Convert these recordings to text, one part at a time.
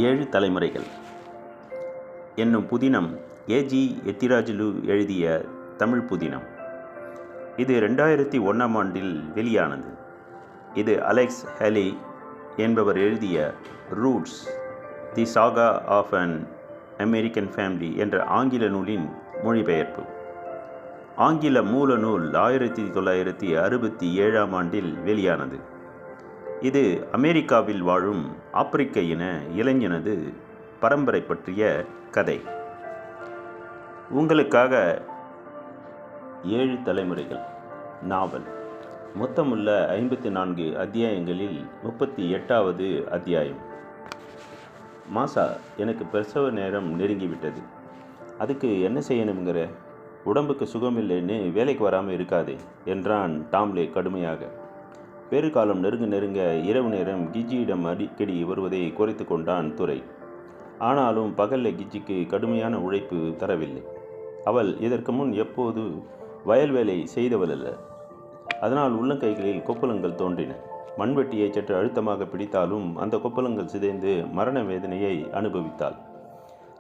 ஏழு தலைமுறைகள் என்னும் புதினம் ஏ.ஜி. எத்திராஜுலு எழுதிய தமிழ் புதினம். இது 2001ஆம் ஆண்டில் வெளியானது. இது அலெக்ஸ் ஹெலி என்பவர் எழுதிய Roots the saga of an American family என்ற ஆங்கில நூலின் மொழிபெயர்ப்பு. ஆங்கில மூல நூல் 1967ஆம் ஆண்டில் வெளியானது. இது அமெரிக்காவில் வாழும் ஆப்பிரிக்க இன இளைஞனது பரம்பரை பற்றிய கதை. உங்களுக்காக 7 தலைமுறைகள் நாவல். மொத்தமுள்ள 54 அத்தியாயங்களில் 38வது அத்தியாயம். மாசா, எனக்கு பிரசவ நேரம் நெருங்கிவிட்டது. அதுக்கு என்ன செய்யணுங்கிற? உடம்புக்கு சுகமில்லைன்னு வேலைக்கு வராமல் இருக்காதே என்றான் டாம்லே கடுமையாக. பெருகாலம் நெருங்க இரவு நேரம் கிஜியிடம் அடிக்கடி வருவதை குறைத்து கொண்டான் துரை. ஆனாலும் பகலில் கிஜிக்கு கடுமையான உழைப்பு தரவில்லை. அவள் இதற்கு முன் எப்போது வயல் வேலை செய்தவள் அல்ல. அதனால் உள்ளங்கைகளில் கொப்பளங்கள் தோன்றின. மண்வெட்டியை சற்று அழுத்தமாக பிடித்தாலும் அந்த கொப்பளங்கள் சிதைந்து மரண வேதனையை அனுபவித்தாள்.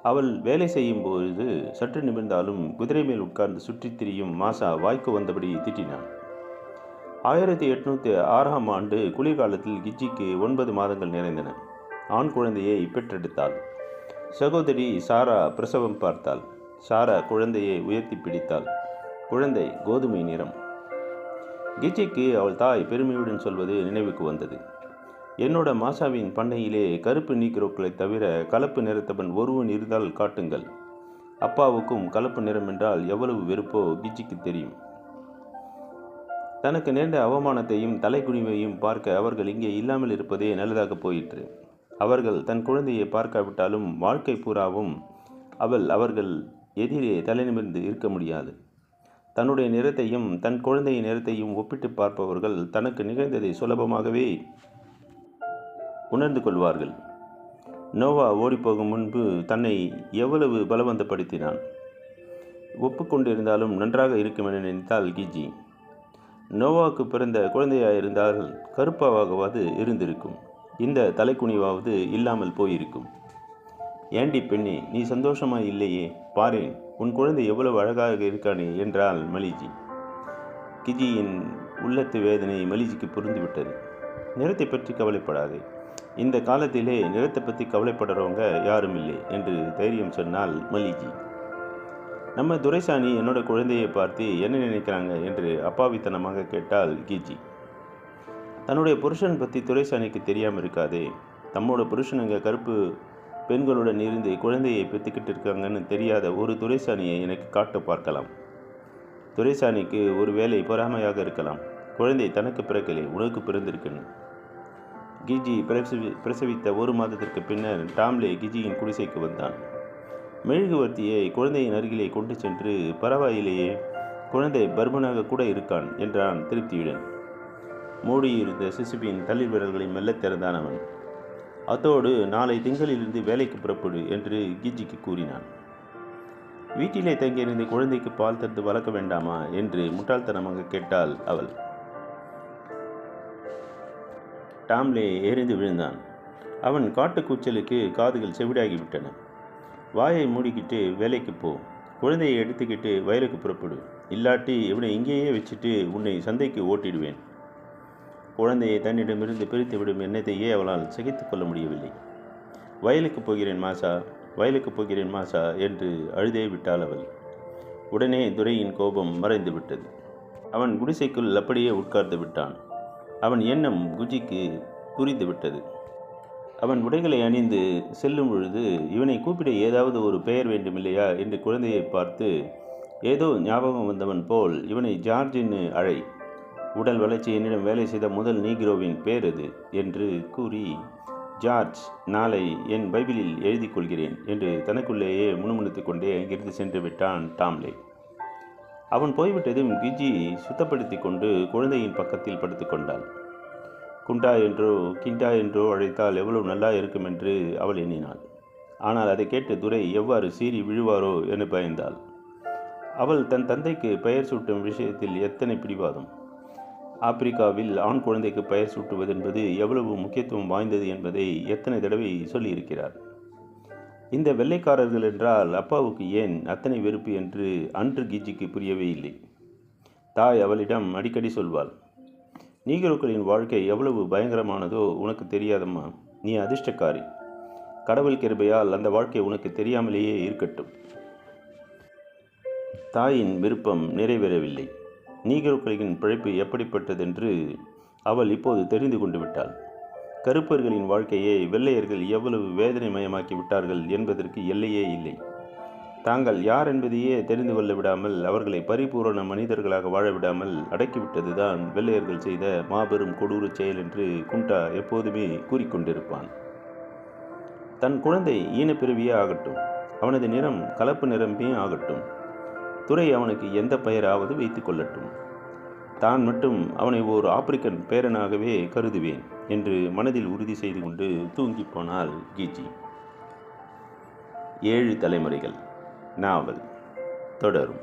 அவள் வேலை செய்யும் பொழுது சற்று நிமிர்ந்தாலும் குதிரை மேல் உட்கார்ந்து சுற்றித் திரியும் மாசா வாய்க்கு வந்தபடி திட்டினான். 1806ஆம் ஆண்டு குளிர்காலத்தில் கிஜிக்கு 9 மாதங்கள் நிறைந்தன. ஆண் குழந்தையை பெற்றெடுத்தாள். சகோதரி சாரா பிரசவம் பார்த்தாள். சாரா குழந்தையை உயர்த்தி பிடித்தாள். குழந்தை கோதுமை நிறம். கிஜிக்கு அவள் தாய் பெருமையுடன் சொல்வது நினைவுக்கு வந்தது. என்னோட மாசாவின் பண்ணையிலே கருப்பு நீக்ரோக்களை தவிர கலப்பு நிறத்தவன் ஒருவன் இருந்தால் காட்டுங்கள். அப்பாவுக்கும் கலப்பு நிறம் என்றால் எவ்வளவு வெறுப்போ கிஜிக்கு தெரியும். தனக்கு நேர்ந்த அவமானத்தையும் தலைக்குனிவையும் பார்க்க அவர்கள் இங்கே இல்லாமல் இருப்பதே நல்லதாக போயிற்று. அவர்கள் தன் குழந்தையை பார்க்காவிட்டாலும் வாழ்க்கை பூராவும் அவர்கள் எதிரே தலைநிமிர்ந்து இருக்க முடியாது. தன்னுடைய நிறத்தையும் தன் குழந்தையின் நிறத்தையும் ஒப்பிட்டு பார்ப்பவர்கள் தனக்கு நிகழ்ந்ததை சுலபமாகவே உணர்ந்து கொள்வார்கள். நோவா ஓடிப்போகும் முன்பு தன்னை எவ்வளவு பலவந்தப்படுத்தினான். ஒப்புக்கொண்டிருந்தாலும் நன்றாக இருக்கும் என நினைத்தால் கிஜி. நோவாவுக்கு பிறந்த குழந்தையாயிருந்தால் கருப்பாவாகவாது இருந்திருக்கும். இந்த தலைக்குனிவாவது இல்லாமல் போயிருக்கும். ஏண்டி பெண்ணே, நீ சந்தோஷமாய் இல்லையே? பாரேன், உன் குழந்தை எவ்வளவு அழகாக இருக்கானே என்றாள் மலிஜி. கிஜியின் உள்ளத்து வேதனை மலிஜிக்கு புரிந்துவிட்டது. நிறத்தை பற்றி கவலைப்படாதே. இந்த காலத்திலே நிறத்தை பற்றி கவலைப்படுறவங்க யாரும் இல்லை என்று தைரியம் சொன்னால் மலிஜி. நம்ம துரைசாணி என்னோட குழந்தையை பார்த்து என்ன நினைக்கிறாங்க என்று அப்பாவித்தனமாக கேட்டால் கிஜி. தன்னுடைய புருஷன் பற்றி துரைசாணிக்கு தெரியாமல் இருக்காதே. தம்மோட புருஷனுங்க கருப்பு பெண்களுடன் இருந்து குழந்தையை பெற்றுக்கிட்டு இருக்காங்கன்னு தெரியாத ஒரு துரைசாணியை எனக்கு காட்ட பார்க்கலாம். துரைசாணிக்கு ஒரு வேலை பொறாமையாக இருக்கலாம். குழந்தை தனக்கு பிறக்கலை, உனக்கு பிறந்திருக்குன்னு. கிஜி பிரசவித்த 1 மாதத்திற்கு பின்னர் டாம்லே கிஜியின் குடிசைக்கு வந்தான். மெழுகுவர்த்தியை குழந்தையின் அருகிலே கொண்டு சென்று, பரவாயிலேயே, குழந்தை பர்மனாக கூட இருக்கான் என்றான் திருப்தியுடன். மூடியிருந்த சிசுபின் தளிர் விரல்களை மெல்ல திறந்தான் அவன். அதோடு நாளை திங்களிலிருந்து வேலைக்கு புறப்படு என்று கிஜிக்கு கூறினான். வீட்டிலே தங்கியிருந்து குழந்தைக்கு பால் தந்து வளர்க்க வேண்டாமா என்று முட்டாள்தனமாக கேட்டாள் அவள். டாம்லே எரிந்து விழுந்தான். அவன் காட்டுக்கூச்சலுக்கு காதுகள் செவிடாகிவிட்டன. வாயை மூடிக்கிட்டு வேலைக்கு போ. குழந்தையை எடுத்துக்கிட்டு வயலுக்கு புறப்படு. இல்லாட்டி இவனை இங்கேயே வச்சுட்டு உன்னை சந்தைக்கு ஓட்டிடுவேன். குழந்தையை தன்னிடமிருந்து பிரித்துவிடும் எண்ணத்தையே அவளால் சகித்து கொள்ள முடியவில்லை. வயலுக்கு போகிறேன் மாசா, வயலுக்கு போகிறேன் மாசா என்று அழுதே விட்டாள் அவள். உடனே துரையின் கோபம் மறைந்து விட்டது. அவன் குடிசைக்குள் அப்படியே உட்கார்ந்து விட்டான். அவன் எண்ணம் குஜிக்கு புரிந்து விட்டது. அவன் உடைகளை அணிந்து செல்லும் பொழுது இவனை கூப்பிட ஏதாவது ஒரு பெயர் வேண்டுமில்லையா என்று குழந்தையை பார்த்து ஏதோ ஞாபகம் வந்தவன் போல் இவனை ஜார்ஜின்னு அழை. உடல் வளர்ச்சி என்னிடம் வேலை செய்த முதல் நீக்ரோவின் பேர் அது என்று கூறி, ஜார்ஜ், நாளை என் பைபிளில் எழுதி கொள்கிறேன் என்று தனக்குள்ளேயே முணுமுணுத்து கொண்டே அங்கிருந்து சென்று விட்டான் டாம்லே. அவன் போய்விட்டதும் கிஜி சுத்தப்படுத்தி கொண்டு குழந்தையின் பக்கத்தில் படுத்து கொண்டாள். குண்டா என்றோ கிண்டா என்றோ அழைத்தால் எவ்வளவு நல்லா இருக்கும் என்று அவள் எண்ணினாள். ஆனால் அதை கேட்டு துரை எவ்வாறு சீறி விழுவாரோ என பயந்தாள். அவள் தன் தந்தைக்கு பெயர் சூட்டும் விஷயத்தில் எத்தனை பிடிவாதம்! ஆப்பிரிக்காவில் ஆண் குழந்தைக்கு பெயர் சூட்டுவது என்பது எவ்வளவு முக்கியத்துவம் வாய்ந்தது என்பதை எத்தனை தடவை சொல்லியிருக்கிறார். இந்த வெள்ளைக்காரர்கள் என்றால் அப்பாவுக்கு ஏன் அத்தனை வெறுப்பு என்று அன்று கீஜிக்கு புரியவே இல்லை. தாய் அவளிடம் அடிக்கடி சொல்வாள், நீக்ரோக்களின் வாழ்க்கை எவ்வளவு பயங்கரமானதோ உனக்கு தெரியாதம்மா, நீ அதிர்ஷ்டக்காரி, கடவுள் கிருபையால் அந்த வாழ்க்கை உனக்கு தெரியாமலேயே இருக்கட்டும். தாயின் விருப்பம் நிறைவேறவில்லை. நீக்ரோக்களின் பிழைப்பு எப்படிப்பட்டதென்று அவள் இப்போது தெரிந்து கொண்டு விட்டாள். கருப்பர்களின் வாழ்க்கையை வெள்ளையர்கள் எவ்வளவு வேதனைமயமாக்கி விட்டார்கள் என்பதற்கு எல்லையே இல்லை. தாங்கள் யார் என்பதையே தெரிந்து கொள்ள விடாமல், அவர்களை பரிபூரண மனிதர்களாக வாழ விடாமல் அடக்கிவிட்டதுதான் வெள்ளையர்கள் செய்த மாபெரும் கொடூர செயல் என்று குண்டா எப்போதுமே கூறிக்கொண்டிருப்பான். தன் குழந்தை ஈனப்பிறவியே ஆகட்டும், அவனது நிறம் கலப்பு நிறமே ஆகட்டும், துரை அவனுக்கு எந்த பெயராவது வைத்துக் கொள்ளட்டும், தான் மட்டும் அவனை ஓர் ஆப்பிரிக்கன் பேரனாகவே கருதுவேன் என்று மனதில் உறுதி செய்து கொண்டு தூங்கி போனாள் கீஜி. 7 தலைமுறைகள் நாவல் தொடரும்.